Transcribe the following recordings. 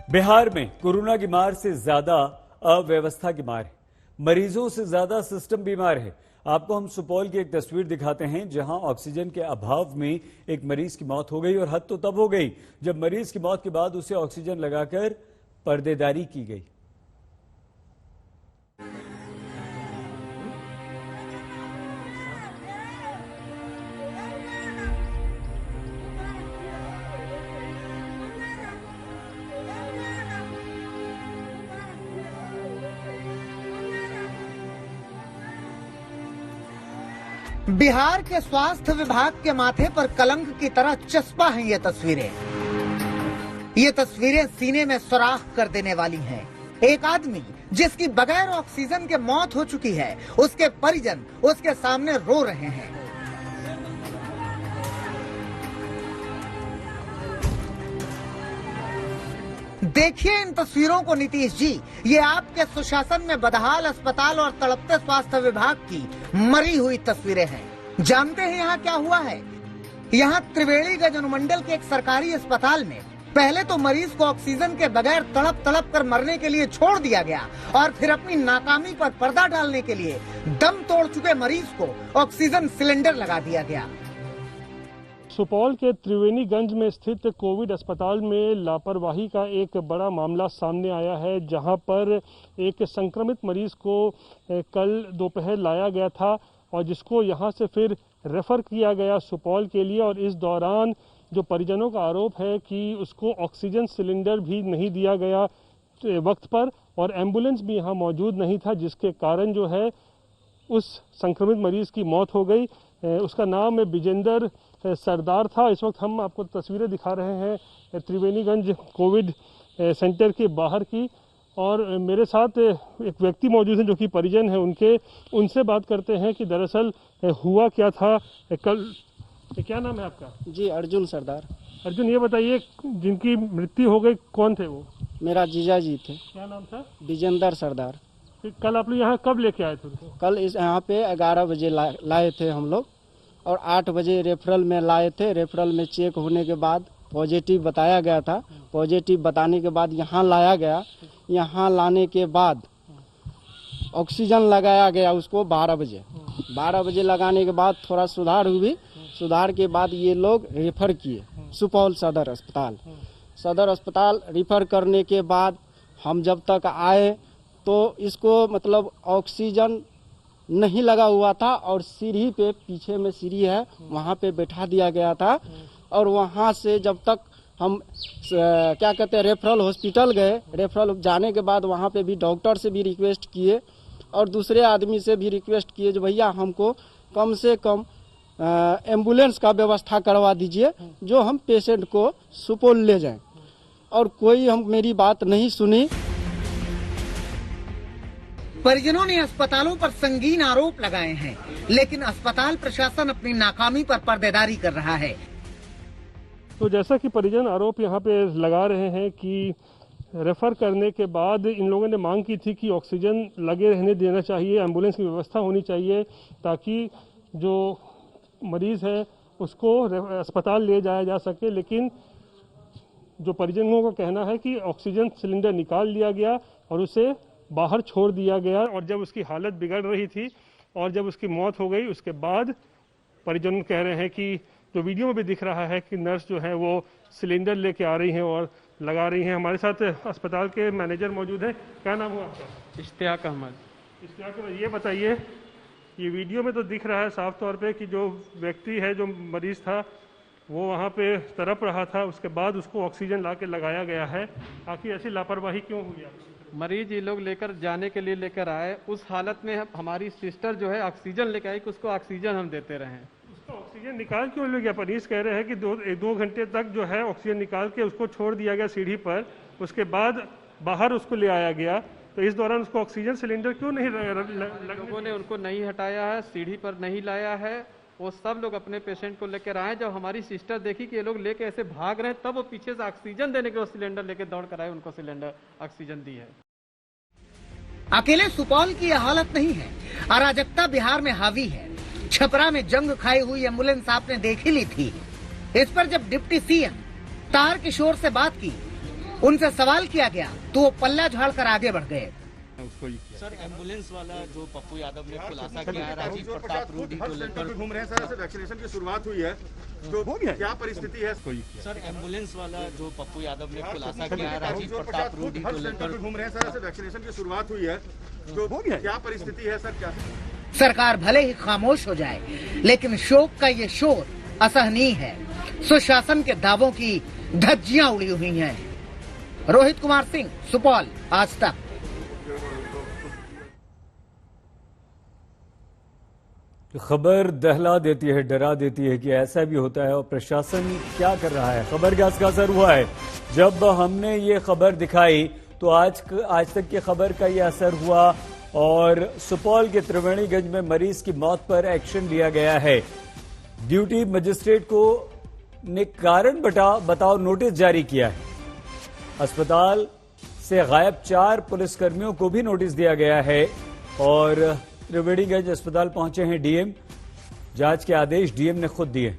बिहार में कोरोना की मार से ज्यादा अव्यवस्था की मार है। मरीजों से ज्यादा सिस्टम बीमार है। आपको हम सुपौल की एक तस्वीर दिखाते हैं जहां ऑक्सीजन के अभाव में एक मरीज की मौत हो गई और हद तो तब हो गई जब मरीज की मौत के बाद उसे ऑक्सीजन लगाकर पर्देदारी की गई। बिहार के स्वास्थ्य विभाग के माथे पर कलंक की तरह चस्पा हैं ये तस्वीरें। ये तस्वीरें सीने में सुराख कर देने वाली हैं। एक आदमी जिसकी बगैर ऑक्सीजन के मौत हो चुकी है, उसके परिजन उसके सामने रो रहे हैं। देखिए इन तस्वीरों को नीतीश जी, ये आपके सुशासन में बदहाल अस्पताल और तड़पते स्वास्थ्य विभाग की मरी हुई तस्वीरें हैं। जानते हैं यहाँ क्या हुआ है? यहाँ त्रिवेणीगंज अनुमंडल के एक सरकारी अस्पताल में पहले तो मरीज को ऑक्सीजन के बगैर तड़प तड़प कर मरने के लिए छोड़ दिया गया और फिर अपनी नाकामी पर पर्दा डालने के लिए दम तोड़ चुके मरीज को ऑक्सीजन सिलेंडर लगा दिया गया। सुपौल के त्रिवेणीगंज में स्थित कोविड अस्पताल में लापरवाही का एक बड़ा मामला सामने आया है, जहां पर एक संक्रमित मरीज को कल दोपहर लाया गया था और जिसको यहां से फिर रेफर किया गया सुपौल के लिए। और इस दौरान जो परिजनों का आरोप है कि उसको ऑक्सीजन सिलेंडर भी नहीं दिया गया वक्त पर और एम्बुलेंस भी यहाँ मौजूद नहीं था, जिसके कारण जो है उस संक्रमित मरीज की मौत हो गई। उसका नाम विजेंदर सरदार था। इस वक्त हम आपको तस्वीरें दिखा रहे हैं त्रिवेणीगंज कोविड सेंटर के बाहर की, और मेरे साथ एक व्यक्ति मौजूद है जो कि परिजन है उनसे बात करते हैं कि दरअसल हुआ क्या था कल। क्या नाम है आपका? जी अर्जुन सरदार। अर्जुन, ये बताइए जिनकी मृत्यु हो गई कौन थे वो? मेरा जीजा जी थे। क्या नाम था? विजेंदर सरदार। कल आप लोग यहाँ कब लेके आए थे उनको? कल इस यहाँ पे 11 बजे लाए थे हम लोग और 8 बजे रेफरल में लाए थे। रेफरल में चेक होने के बाद पॉजिटिव बताया गया था। पॉजिटिव बताने के बाद यहाँ लाया गया। यहाँ लाने के बाद ऑक्सीजन लगाया गया उसको 12 बजे। 12 बजे लगाने के बाद थोड़ा सुधार हुई। सुधार के बाद ये लोग रेफर किए सुपौल सदर अस्पताल। सदर अस्पताल रेफर करने के बाद हम जब तक आए तो इसको मतलब ऑक्सीजन नहीं लगा हुआ था और सीढ़ी पे, पीछे में सीढ़ी है, वहाँ पे बैठा दिया गया था। और वहाँ से जब तक हम क्या कहते हैं रेफरल हॉस्पिटल गए, रेफरल जाने के बाद वहाँ पे भी डॉक्टर से भी रिक्वेस्ट किए और दूसरे आदमी से भी रिक्वेस्ट किए जो भैया हमको कम से कम एम्बुलेंस का व्यवस्था करवा दीजिए जो हम पेशेंट को सुपौल ले जाएं। और कोई मेरी बात नहीं सुनी। परिजनों ने अस्पतालों पर संगीन आरोप लगाए हैं, लेकिन अस्पताल प्रशासन अपनी नाकामी पर पर्देदारी कर रहा है। तो जैसा कि परिजन आरोप यहाँ पे लगा रहे हैं कि रेफर करने के बाद इन लोगों ने मांग की थी कि ऑक्सीजन लगे रहने देना चाहिए, एम्बुलेंस की व्यवस्था होनी चाहिए ताकि जो मरीज है उसको अस्पताल ले जाया जा सके। लेकिन जो परिजनों का कहना है कि ऑक्सीजन सिलेंडर निकाल लिया गया और उसे बाहर छोड़ दिया गया और जब उसकी हालत बिगड़ रही थी और जब उसकी मौत हो गई उसके बाद परिजन कह रहे हैं कि जो वीडियो में भी दिख रहा है कि नर्स जो है वो सिलेंडर लेके आ रही हैं और लगा रही हैं। हमारे साथ अस्पताल के मैनेजर मौजूद हैं। क्या नाम हुआ आपका? इश्तियाक अहमद। इश्तियाक अहमद, ये बताइए, ये वीडियो में तो दिख रहा है साफ तौर पे कि जो व्यक्ति है, जो मरीज था, वो वहाँ पे तड़प रहा था, उसके बाद उसको ऑक्सीजन ला के लगाया गया है। आखिर ऐसी लापरवाही क्यों हुई? मरीज ये लोग लेकर जाने के लिए लेकर आए, उस हालत में हमारी सिस्टर जो है ऑक्सीजन लेकर आई कि उसको ऑक्सीजन हम देते रहे। उसका ऑक्सीजन निकाल क्यों लिया गया? मरीज कह रहे हैं कि दो घंटे तक जो है ऑक्सीजन निकाल के उसको छोड़ दिया गया सीढ़ी पर, उसके बाद बाहर उसको ले आया गया। तो इस दौरान उसको ऑक्सीजन सिलेंडर क्यों नहीं लोगों ने उनको नहीं हटाया है, सीढ़ी पर नहीं लाया है। वो सब लोग अपने पेशेंट को लेकर आए। जब हमारी सिस्टर देखी कि ये लोग लेके ऐसे भाग रहे हैं, तब वो पीछे से ऑक्सीजन देने के सिलेंडर लेके दौड़ कर आए, उनको सिलेंडर ऑक्सीजन दी है। अकेले सुपौल की यह हालत नहीं है, अराजकता बिहार में हावी है। छपरा में जंग खाई हुई एम्बुलेंस आपने देख ही ली थी। इस पर जब डिप्टी सीएम तारकिशोर से बात की उनसे सवाल किया गया तो वो पल्ला झाड़कर आगे बढ़ गए। सर एम्बुलेंस वाला जो पप्पू यादव ने खुलासा किया है राजीव प्रताप रूडी को लेकर घूम रहे हैं सर, ऐसे वैक्सीनेशन की शुरुआत हुई है तो क्या परिस्थिति है? सर एम्बुलेंस वाला जो पप्पू यादव ने खुलासा किया है राजीव प्रताप रूडी को लेकर घूम रहे हैं सर, ऐसे वैक्सीनेशन की शुरुआत हुई है तो क्या परिस्थिति है सर? क्या सरकार भले ही खामोश हो जाए, लेकिन शोक का ये शोर असहनीय है। सुशासन के दावों की धज्जियां उड़ी हुई हैं। रोहित कुमार सिंह, सुपौल, आज तक। खबर दहला देती है, डरा देती है कि ऐसा भी होता है और प्रशासन क्या कर रहा है। खबर का इसका असर हुआ है। जब हमने ये खबर दिखाई तो आज तक की खबर का ये असर हुआ और सुपौल के त्रिवेणीगंज में मरीज की मौत पर एक्शन लिया गया है। ड्यूटी मजिस्ट्रेट को ने कारण बताओ नोटिस जारी किया है। अस्पताल से गायब 4 पुलिसकर्मियों को भी नोटिस दिया गया है और त्रिवेणीगंज अस्पताल पहुंचे हैं डीएम। जांच के आदेश डीएम ने खुद दिए।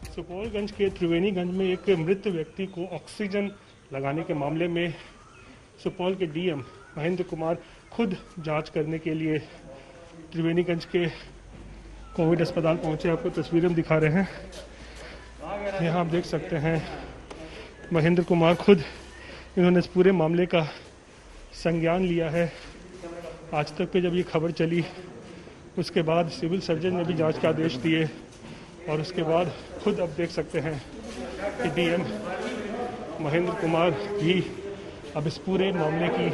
सुपौलगंज के त्रिवेणीगंज में एक मृत व्यक्ति को ऑक्सीजन लगाने के मामले में सुपौल के डीएम महेंद्र कुमार खुद जांच करने के लिए त्रिवेणीगंज के कोविड अस्पताल पहुंचे। आपको तस्वीरें दिखा रहे हैं। यहाँ आप देख सकते हैं महेंद्र कुमार खुद इन्होंने इस पूरे मामले का संज्ञान लिया है। आज तक पे जब ये खबर चली उसके बाद सिविल सर्जन ने भी जांच के आदेश दिए और उसके बाद खुद अब देख सकते हैं कि डीएम महेंद्र कुमार भी अब इस पूरे मामले की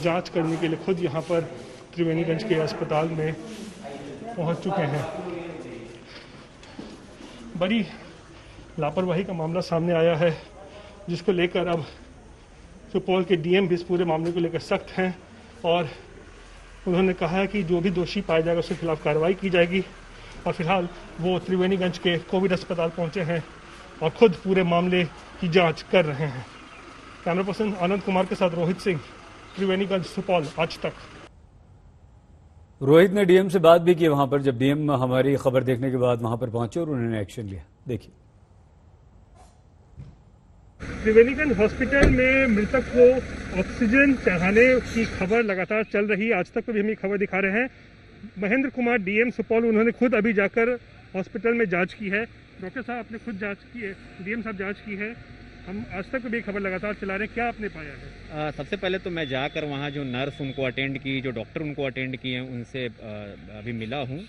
जांच करने के लिए खुद यहाँ पर त्रिवेणीगंज के अस्पताल में पहुँच चुके हैं। बड़ी लापरवाही का मामला सामने आया है जिसको लेकर अब सुपौल के डीएम भी इस पूरे मामले को लेकर सख्त हैं और उन्होंने कहा है कि जो भी दोषी पाया जाएगा उसके खिलाफ कार्रवाई की जाएगी। और फिलहाल वो त्रिवेणीगंज के कोविड अस्पताल पहुंचे हैं और खुद पूरे मामले की जांच कर रहे हैं। कैमरा पर्सन आनंद कुमार के साथ रोहित सिंह, त्रिवेणीगंज, सुपौल, आज तक। रोहित ने डीएम से बात भी की वहां पर, जब डीएम हमारी खबर देखने के बाद वहां पर पहुंचे और उन्होंने एक्शन लिया। देखिए। त्रिवेणीगंज हॉस्पिटल में मृतक को ऑक्सीजन चढ़ाने की खबर लगातार चल रही है। आज तक भी हम ये खबर दिखा रहे हैं। महेंद्र कुमार डीएम सुपौल, उन्होंने खुद अभी जाकर हॉस्पिटल में जांच की है। डॉक्टर साहब आपने खुद जांच की है, डीएम साहब जांच की है। हम आज तक भी खबर लगातार चला रहे हैं, क्या आपने पाया है? सबसे पहले तो मैं जाकर वहाँ जो नर्स उनको अटेंड की, जो डॉक्टर उनको अटेंड किए हैं, उनसे अभी मिला हूँ।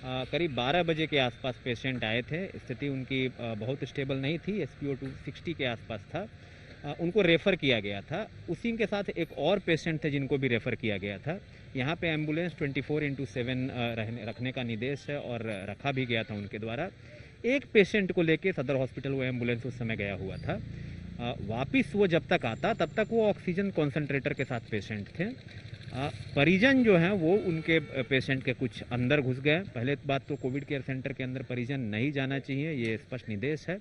करीब 12 बजे के आसपास पेशेंट आए थे। स्थिति उनकी बहुत स्टेबल नहीं थी, SpO2 60 के आसपास था। उनको रेफ़र किया गया था। उसी के साथ एक और पेशेंट थे जिनको भी रेफ़र किया गया था। यहाँ पे एम्बुलेंस 24/7 रखने का निर्देश है और रखा भी गया था उनके द्वारा। एक पेशेंट को लेके सदर हॉस्पिटल वो एम्बुलेंस उस समय गया हुआ था। वापिस वो जब तक आता तब तक वो ऑक्सीजन कॉन्सेंट्रेटर के साथ पेशेंट थे। परिजन जो हैं वो उनके पेशेंट के कुछ अंदर घुस गए। पहले बात तो कोविड केयर सेंटर के अंदर परिजन नहीं जाना चाहिए, ये स्पष्ट निर्देश है।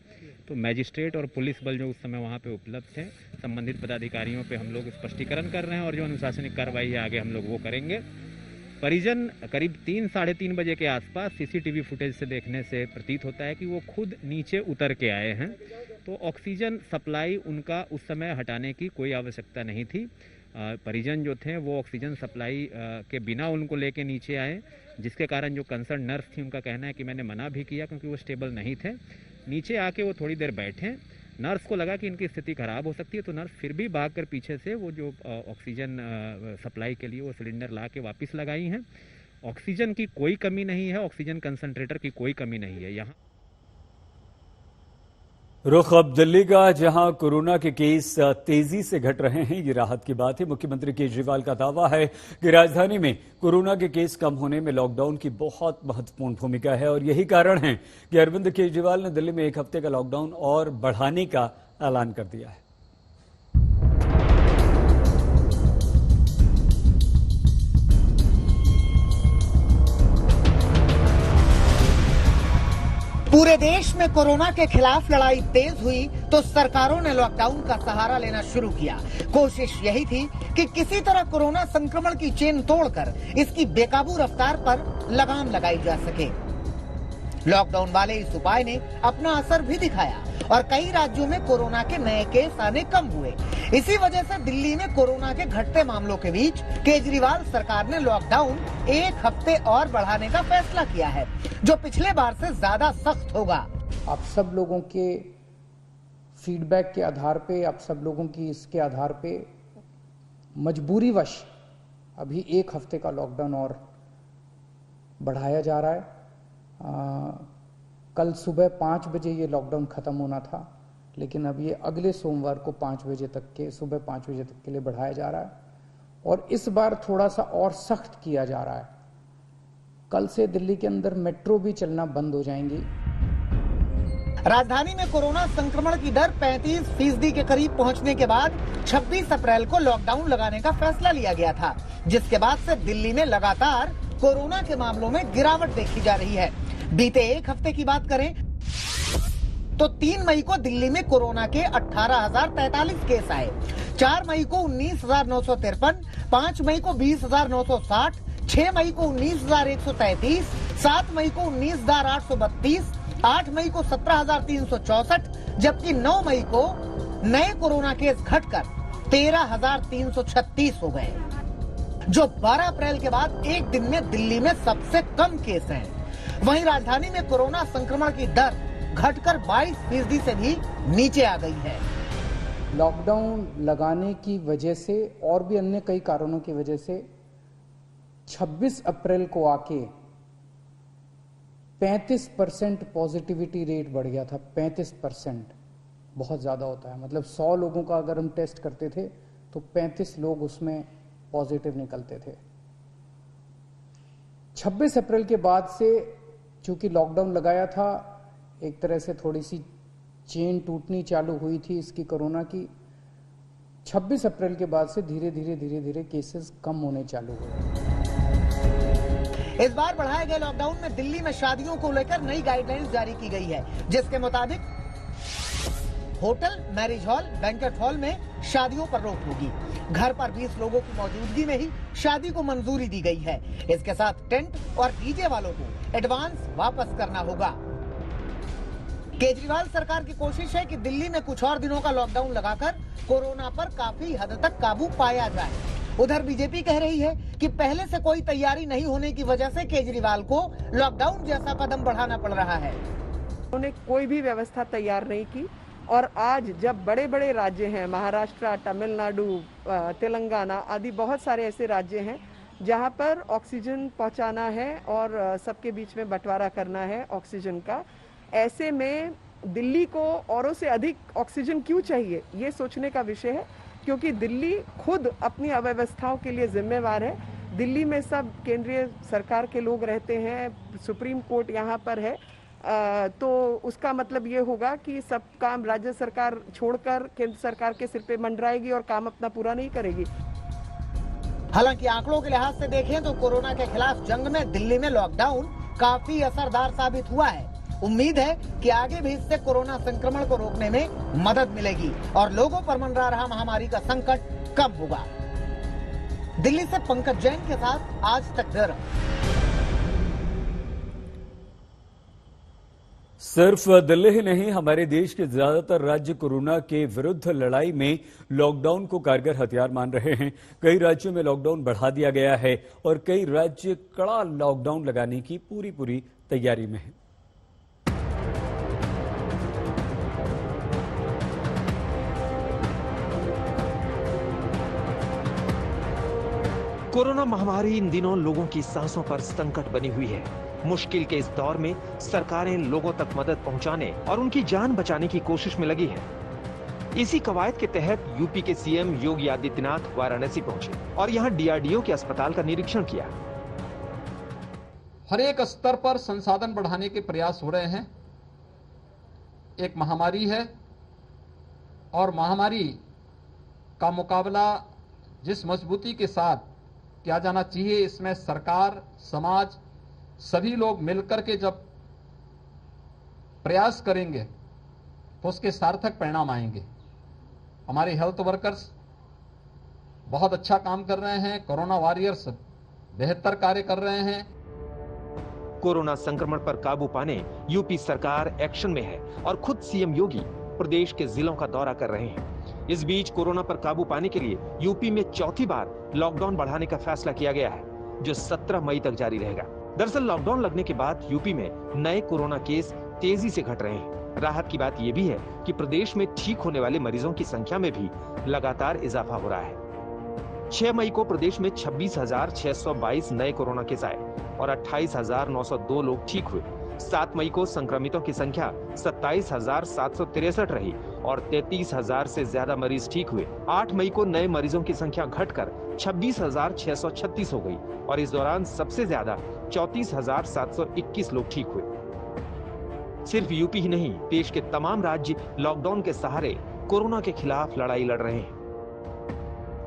तो मैजिस्ट्रेट और पुलिस बल जो उस समय वहाँ पे उपलब्ध थे, संबंधित पदाधिकारियों पे हम लोग स्पष्टीकरण कर रहे हैं और जो अनुशासनिक कार्रवाई है आगे हम लोग वो करेंगे। परिजन करीब 3-3:30 बजे के आसपास सीसीटीवी फुटेज से देखने से प्रतीत होता है कि वो खुद नीचे उतर के आए हैं। तो ऑक्सीजन सप्लाई उनका उस समय हटाने की कोई आवश्यकता नहीं थी। परिजन जो थे वो ऑक्सीजन सप्लाई के बिना उनको लेके नीचे आए, जिसके कारण जो कंसर्न नर्स थी उनका कहना है कि मैंने मना भी किया क्योंकि वो स्टेबल नहीं थे। नीचे आके वो थोड़ी देर बैठे। नर्स को लगा कि इनकी स्थिति खराब हो सकती है, तो नर्स फिर भी भागकर पीछे से वो जो ऑक्सीजन सप्लाई के लिए वो सिलेंडर ला के वापस लगाई हैं। ऑक्सीजन की कोई कमी नहीं है, ऑक्सीजन कंसंट्रेटर की कोई कमी नहीं है। यहाँ रुख अब दिल्ली का, जहां कोरोना के केस तेजी से घट रहे हैं। ये राहत की बात है। मुख्यमंत्री केजरीवाल का दावा है कि राजधानी में कोरोना के केस कम होने में लॉकडाउन की बहुत महत्वपूर्ण भूमिका है और यही कारण है कि अरविंद केजरीवाल ने दिल्ली में 1 हफ्ते का लॉकडाउन और बढ़ाने का ऐलान कर दिया है। पूरे देश में कोरोना के खिलाफ लड़ाई तेज हुई तो सरकारों ने लॉकडाउन का सहारा लेना शुरू किया। कोशिश यही थी कि किसी तरह कोरोना संक्रमण की चेन तोड़कर इसकी बेकाबू रफ्तार पर लगाम लगाई जा सके। लॉकडाउन वाले इस उपाय ने अपना असर भी दिखाया और कई राज्यों में कोरोना के नए केस आने कम हुए। इसी वजह से दिल्ली में कोरोना के घटते मामलों के बीच केजरीवाल सरकार ने लॉकडाउन 1 हफ्ते और बढ़ाने का फैसला किया है, जो पिछले बार से ज्यादा सख्त होगा। आप सब लोगों के फीडबैक के आधार पे, आप सब लोगों की इसके आधार पे मजबूरीवश अभी 1 हफ्ते का लॉकडाउन और बढ़ाया जा रहा है। कल सुबह 5 बजे ये लॉकडाउन खत्म होना था, लेकिन अब ये अगले सोमवार को 5 बजे तक के, सुबह 5 बजे तक के लिए बढ़ाया जा रहा है और इस बार थोड़ा सा और सख्त किया जा रहा है। कल से दिल्ली के अंदर मेट्रो भी चलना बंद हो जाएंगी। राजधानी में कोरोना संक्रमण की दर 35% के करीब पहुंचने के बाद 26 अप्रैल को लॉकडाउन लगाने का फैसला लिया गया था, जिसके बाद से दिल्ली में लगातार कोरोना के मामलों में गिरावट देखी जा रही है। बीते 1 हफ्ते की बात करें तो 3 मई को दिल्ली में कोरोना के 18,043 केस आए, 4 मई को 19,953, 5 मई को 20,960, 6 मई को 19,133, 7 मई को 19,832, 8 मई को 17,364, जबकि 9 मई को नए कोरोना केस घटकर 13,336 हो गए, जो 12 अप्रैल के बाद एक दिन में दिल्ली में सबसे कम केस हैं। वहीं राजधानी में कोरोना संक्रमण की दर घटकर 22% से भी नीचे आ गई है। लॉकडाउन लगाने की वजह से और भी अन्य कई कारणों की वजह से 26 अप्रैल को आके 35% पॉजिटिविटी रेट बढ़ गया था। 35% बहुत ज्यादा होता है, मतलब 100 लोगों का अगर हम टेस्ट करते थे तो 35 लोग उसमें पॉजिटिव निकलते थे। 26 अप्रैल के बाद से चूंकि लॉकडाउन लगाया था, एक तरह से थोड़ी सी चेन टूटनी चालू हुई थी इसकी कोरोना की। 26 अप्रैल के बाद से धीरे धीरे केसेस कम होने चालू हुए। इस बार बढ़ाए गए लॉकडाउन में दिल्ली में शादियों को लेकर नई गाइडलाइंस जारी की गई है, जिसके मुताबिक hotel, marriage hall, banquet hall में शादियों पर रोक होगी। घर पर 20 लोगों की मौजूदगी में ही शादी को मंजूरी दी गई है। इसके साथ टेंट और डीजे वालों को एडवांस वापस करना होगा। केजरीवाल सरकार की कोशिश है कि दिल्ली में कुछ और दिनों का लॉकडाउन लगाकर कोरोना पर काफी हद तक काबू पाया जाए। उधर बीजेपी कह रही है कि पहले से कोई तैयारी नहीं होने की वजह से केजरीवाल को लॉकडाउन जैसा कदम बढ़ाना पड़ रहा है। उन्होंने कोई भी व्यवस्था तैयार नहीं की और आज जब बड़े बड़े राज्य हैं, महाराष्ट्र, तमिलनाडु, तेलंगाना आदि बहुत सारे ऐसे राज्य हैं जहां पर ऑक्सीजन पहुंचाना है और सबके बीच में बंटवारा करना है ऑक्सीजन का। ऐसे में दिल्ली को औरों से अधिक ऑक्सीजन क्यों चाहिए, ये सोचने का विषय है, क्योंकि दिल्ली खुद अपनी अव्यवस्थाओं के लिए जिम्मेवार है। दिल्ली में सब केंद्रीय सरकार के लोग रहते हैं, सुप्रीम कोर्ट यहाँ पर है, तो उसका मतलब ये होगा कि सब काम राज्य सरकार छोड़कर केंद्र सरकार के सिर पे मंडराएगी और काम अपना पूरा नहीं करेगी। हालांकि आंकड़ों के लिहाज से देखें तो कोरोना के खिलाफ जंग में दिल्ली में लॉकडाउन काफी असरदार साबित हुआ है। उम्मीद है कि आगे भी इससे कोरोना संक्रमण को रोकने में मदद मिलेगी और लोगों पर मंडरा रहा महामारी का संकट कम होगा। दिल्ली से पंकज जैन के साथ आज तक ब्यूरो। सिर्फ दिल्ली ही नहीं, हमारे देश के ज्यादातर राज्य कोरोना के विरुद्ध लड़ाई में लॉकडाउन को कारगर हथियार मान रहे हैं। कई राज्यों में लॉकडाउन बढ़ा दिया गया है और कई राज्य कड़ा लॉकडाउन लगाने की पूरी तैयारी में हैं। कोरोना महामारी इन दिनों लोगों की सांसों पर संकट बनी हुई है। मुश्किल के इस दौर में सरकारें लोगों तक मदद पहुंचाने और उनकी जान बचाने की कोशिश में लगी हैं। इसी कवायद के तहत यूपी के सीएम योगी आदित्यनाथ वाराणसी पहुंचे और यहां डीआरडीओ के अस्पताल का निरीक्षण किया। हर एक स्तर पर संसाधन बढ़ाने के प्रयास हो रहे हैं। एक महामारी है और महामारी का मुकाबला जिस मजबूती के साथ किया जाना चाहिए, इसमें सरकार, समाज, सभी लोग मिलकर के जब प्रयास करेंगे तो उसके सार्थक परिणाम आएंगे। हमारे हेल्थ वर्कर्स बहुत अच्छा काम कर रहे हैं, कोरोना वॉरियर्स बेहतर कार्य कर रहे हैं कोरोना संक्रमण पर काबू पाने यूपी सरकार एक्शन में है और खुद सीएम योगी प्रदेश के जिलों का दौरा कर रहे हैं। इस बीच कोरोना पर काबू पाने के लिए यूपी में चौथी बार लॉकडाउन बढ़ाने का फैसला किया गया है, जो 17 मई तक जारी रहेगा। दरअसल लॉकडाउन लगने के बाद यूपी में नए कोरोना केस तेजी से घट रहे हैं। राहत की बात यह भी है कि प्रदेश में ठीक होने वाले मरीजों की संख्या में भी लगातार इजाफा हो रहा है। 6 मई को प्रदेश में 26,622 नए कोरोना केस आए और 28,902 लोग ठीक हुए। 7 मई को संक्रमितों की संख्या 27,763 रही और 33,000 से ज्यादा मरीज ठीक हुए। 8 मई को नए मरीजों की संख्या घटकर 26,636 हो गई और इस दौरान सबसे ज्यादा 34,721 लोग ठीक हुए। सिर्फ यूपी ही नहीं, देश के तमाम राज्य लॉकडाउन के सहारे कोरोना के खिलाफ लड़ाई लड़ रहे हैं।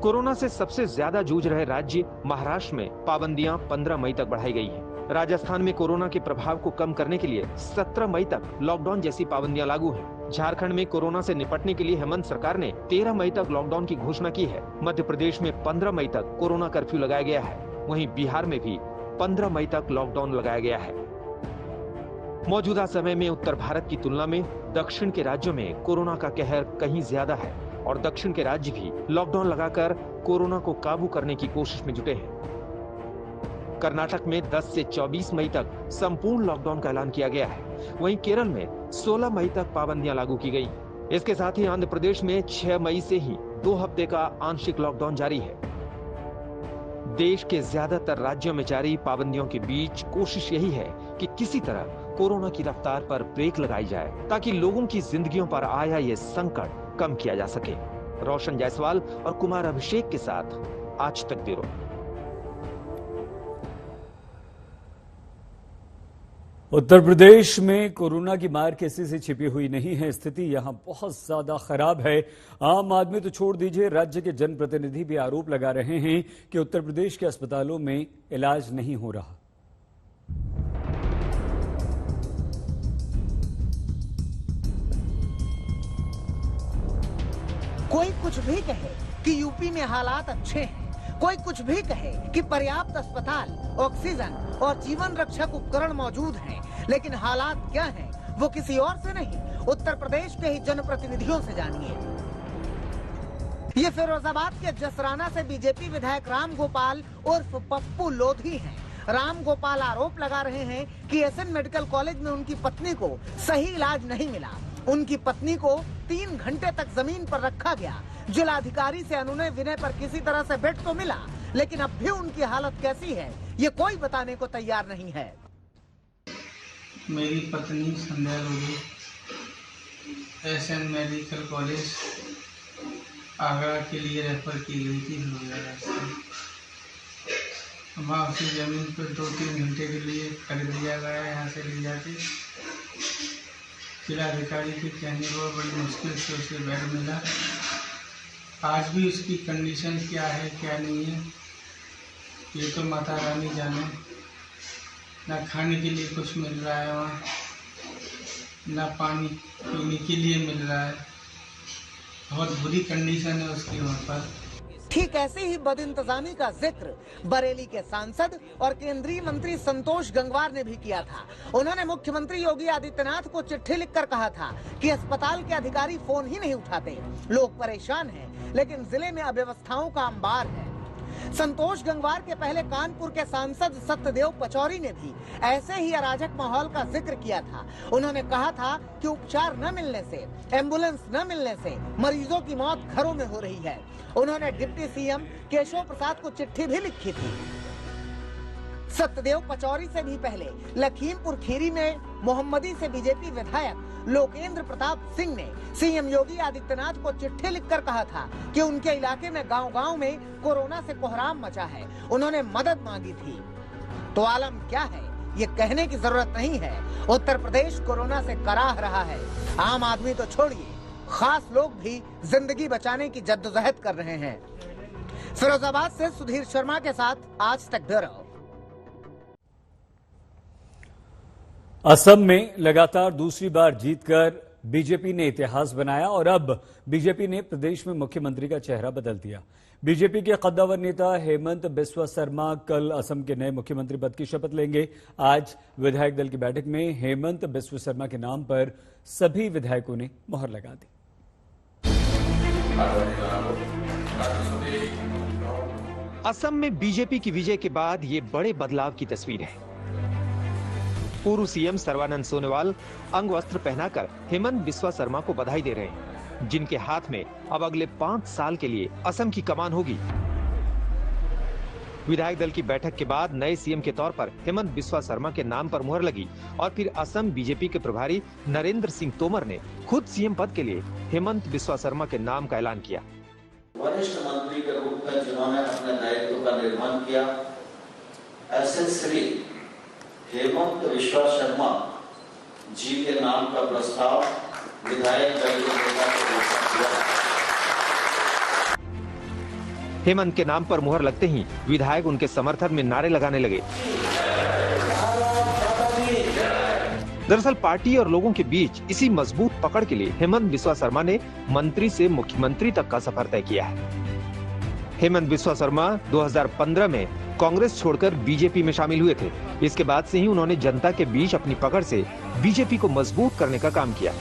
कोरोना से सबसे ज्यादा जूझ रहे राज्य महाराष्ट्र में पाबंदियां 15 मई तक बढ़ाई गई हैं। राजस्थान में कोरोना के प्रभाव को कम करने के लिए 17 मई तक लॉकडाउन जैसी पाबंदियां लागू हैं। झारखंड में कोरोना से निपटने के लिए हेमंत सरकार ने 13 मई तक लॉकडाउन की घोषणा की है। मध्य प्रदेश में 15 मई तक कोरोना कर्फ्यू लगाया गया है। वहीं बिहार में भी 15 मई तक लॉकडाउन लगाया गया है। मौजूदा समय में उत्तर भारत की तुलना में दक्षिण के राज्यों में कोरोना का कहर कहीं ज्यादा है और दक्षिण के राज्य भी लॉकडाउन लगाकर कोरोना को काबू करने की कोशिश में जुटे हैं। कर्नाटक में 10 से 24 मई तक संपूर्ण लॉकडाउन का ऐलान किया गया है। वहीं केरल में 16 मई तक पाबंदियां लागू की गई। इसके साथ ही आंध्र प्रदेश में 6 मई से ही 2 हफ्ते का आंशिक लॉकडाउन जारी है। देश के ज्यादातर राज्यों में जारी पाबंदियों के बीच कोशिश यही है कि किसी तरह कोरोना की रफ्तार पर ब्रेक लगाई जाए ताकि लोगों की जिंदगियों पर आया ये संकट कम किया जा सके। रोशन जायसवाल और कुमार अभिषेक के साथ आज तक ब्यूरो। उत्तर प्रदेश में कोरोना की मार किसी से छिपी हुई नहीं है। स्थिति यहां बहुत ज्यादा खराब है। आम आदमी तो छोड़ दीजिए, राज्य के जनप्रतिनिधि भी आरोप लगा रहे हैं कि उत्तर प्रदेश के अस्पतालों में इलाज नहीं हो रहा। कोई कुछ भी कहे कि यूपी में हालात अच्छे हैं, कोई कुछ भी कहे कि पर्याप्त अस्पताल, ऑक्सीजन और जीवन रक्षक उपकरण मौजूद हैं, लेकिन हालात क्या हैं वो किसी और से नहीं, उत्तर प्रदेश के ही जनप्रतिनिधियों से जानिए। ये फिरोजाबाद के जसराना से बीजेपी विधायक राम गोपाल उर्फ पप्पू लोधी हैं। राम गोपाल आरोप लगा रहे हैं कि एसएन मेडिकल कॉलेज में उनकी पत्नी को सही इलाज नहीं मिला। उनकी पत्नी को 3 घंटे तक जमीन पर रखा गया। जिलाधिकारी से अनुनय विनय पर किसी तरह से बेड तो मिला, लेकिन अब भी उनकी हालत कैसी है ये कोई बताने को तैयार नहीं है। मेरी पत्नी Sandhya Lodhi SN medical college Agra के लिए रेफर की गई थी। वहाँ उसी जमीन पर 2-3 घंटे के लिए कर दिया गया। यहाँ से ले जाके जिलाधिकारी के कहने पर बड़ी मुश्किल से उसे बेड मिला। आज भी उसकी कंडीशन क्या है क्या नहीं है ये तो माता रानी जाने। ना खाने के लिए कुछ मिल रहा है वहाँ, ना पानी पीने के लिए मिल रहा है। बहुत बुरी कंडीशन है उसकी वहाँ पर। ठीक ऐसे ही बदइंतजामी का जिक्र बरेली के सांसद और केंद्रीय मंत्री संतोष गंगवार ने भी किया था। उन्होंने मुख्यमंत्री योगी आदित्यनाथ को चिट्ठी लिखकर कहा था कि अस्पताल के अधिकारी फोन ही नहीं उठाते, लोग परेशान हैं, लेकिन जिले में अव्यवस्थाओं का अंबार है। संतोष गंगवार के पहले कानपुर के सांसद सत्यदेव पचौरी ने भी ऐसे ही अराजक माहौल का जिक्र किया था। उन्होंने कहा था कि उपचार न मिलने से, एम्बुलेंस न मिलने से मरीजों की मौत घरों में हो रही है। उन्होंने डिप्टी सीएम केशव प्रसाद को चिट्ठी भी लिखी थी। सत्यदेव पचौरी से भी पहले लखीमपुर खीरी में मोहम्मदी से बीजेपी विधायक लोकेंद्र प्रताप सिंह ने सीएम योगी आदित्यनाथ को चिट्ठी लिखकर कहा था कि उनके इलाके में गांव-गांव में कोरोना से कोहराम मचा है, उन्होंने मदद मांगी थी। तो आलम क्या है ये कहने की जरूरत नहीं है। उत्तर प्रदेश कोरोना से कराह रहा है। आम आदमी तो छोड़िए, खास लोग भी जिंदगी बचाने की जद्दोजहद कर रहे हैं। फिरोजाबाद से सुधीर शर्मा के साथ आज तक ब्यूरो। असम में लगातार दूसरी बार जीतकर बीजेपी ने इतिहास बनाया और अब बीजेपी ने प्रदेश में मुख्यमंत्री का चेहरा बदल दिया। बीजेपी के कद्दावर नेता हेमंत बिस्वा शर्मा कल असम के नए मुख्यमंत्री पद की शपथ लेंगे। आज विधायक दल की बैठक में हेमंत बिस्वा शर्मा के नाम पर सभी विधायकों ने मुहर लगा दी। असम में बीजेपी की विजय के बाद ये बड़े बदलाव की तस्वीर है। पूर्व सीएम सर्बानंद सोनोवाल अंग वस्त्र पहनाकर हेमंत बिस्वा शर्मा को बधाई दे रहे हैं, जिनके हाथ में अब अगले 5 साल के लिए असम की कमान होगी। विधायक दल की बैठक के बाद नए सीएम के तौर पर हेमंत बिस्वा शर्मा के नाम पर मुहर लगी और फिर असम बीजेपी के प्रभारी नरेंद्र सिंह तोमर ने खुद सीएम पद के लिए हेमंत बिस्वा शर्मा के नाम का ऐलान किया। वरिष्ठ मंत्री के रूप में जिन्होंने अपने दायित्व का निर्वहन किया, ऐसे श्री हेमंत बिस्वा शर्मा जी के नाम का प्रस्ताव विधायक दल के नेता को दिया। हेमंत के नाम पर मुहर लगते ही विधायक उनके समर्थन में नारे लगाने लगे। दरअसल पार्टी और लोगों के बीच इसी मजबूत पकड़ के लिए हेमंत बिस्वा शर्मा ने मंत्री से मुख्यमंत्री तक का सफर तय किया है। हेमंत बिस्वा शर्मा 2015 में कांग्रेस छोड़कर बीजेपी में शामिल हुए थे। इसके बाद से ही उन्होंने जनता के बीच अपनी पकड़ से बीजेपी को मजबूत करने का काम किया।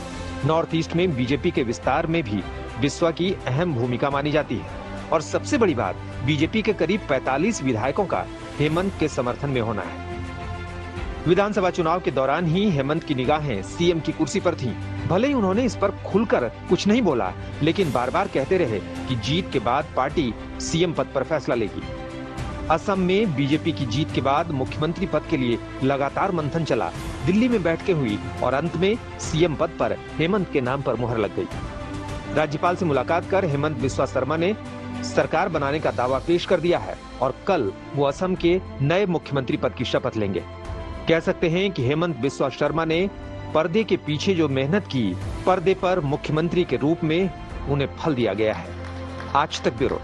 नॉर्थ ईस्ट में बीजेपी के विस्तार में भी बिस्वा की अहम भूमिका मानी जाती है और सबसे बड़ी बात, बीजेपी के करीब 45 विधायकों का हेमंत के समर्थन में होना है। विधानसभा चुनाव के दौरान ही हेमंत की निगाहें सीएम की कुर्सी पर थीं। भले ही उन्होंने इस पर खुलकर कुछ नहीं बोला, लेकिन बार बार कहते रहे कि जीत के बाद पार्टी सीएम पद पर फैसला लेगी। असम में बीजेपी की जीत के बाद मुख्यमंत्री पद के लिए लगातार मंथन चला, दिल्ली में बैठकें हुई और अंत में सीएम पद पर हेमंत के नाम पर मुहर लग गई। राज्यपाल से मुलाकात कर हेमंत बिस्वा शर्मा ने सरकार बनाने का दावा पेश कर दिया है और कल वो असम के नए मुख्यमंत्री पद की शपथ लेंगे। कह सकते हैं कि हेमंत बिस्वा शर्मा ने पर्दे के पीछे जो मेहनत की, पर्दे पर मुख्यमंत्री के रूप में उन्हें फल दिया गया है। आज तक ब्यूरो।